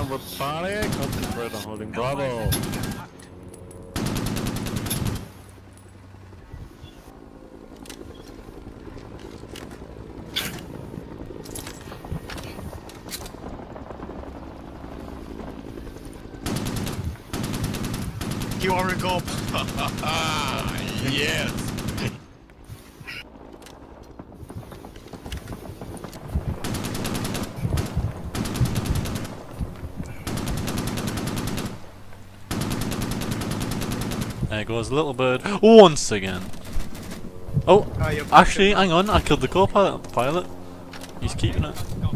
on with the party. Concentrate on holding Bravo. You are a gob. Yes. There goes Little Bird once again. Oh, You're actually, hang on. I killed the co-pilot. He's keeping it. Oh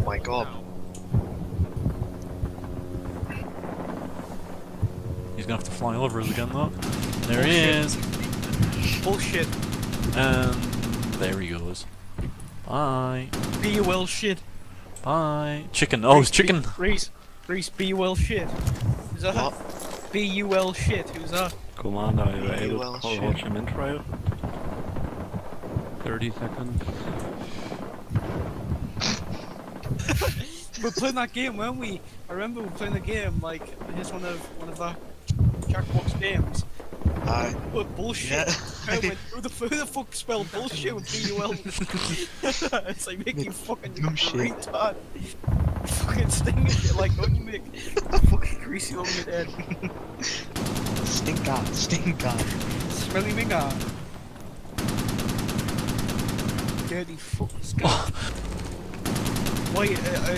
my god. He's gonna have to fly over us again, though. There he is. Bullshit. And there he goes. Bye. Be well shit. Bye. Chicken. Oh, it's chicken. Reese, be well shit. Who's that? What? B-U-L shit. Who's that? Commander, are you able well, to call shit. Ho Chi Minh Trail? 30 seconds. We were playing that game, weren't we? I remember we were playing the game, like, here's one of the Jackbox games. Aye. But bullshit. Yeah. I went, who the fuck spelled bullshit with B-U-L? It's like making fucking Dumb shit. retard. Fucking stinging shit like don't you make fucking greasy on your head. Stink out. Smelly minga. Dirty fucking scum. Why?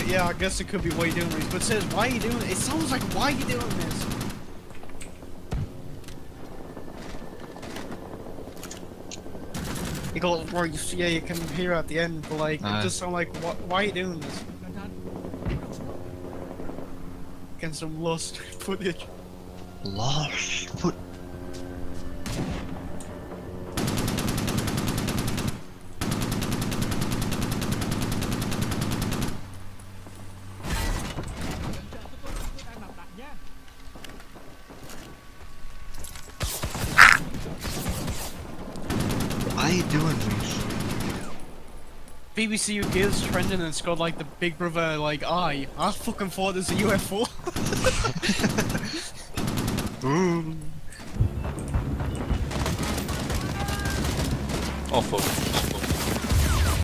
Yeah, I guess it could be why you doing this, but it says why you doing it. It sounds like why you doing this. You go, or yeah, you can hear at the end, but like it just sound like why are you doing this? Getting some lost footage. Lost foot. Why are you doing this? BBC UK is trending and it's got like the Big Brother like eye. I fucking thought it was a UFO. Ooh. Oh fuck.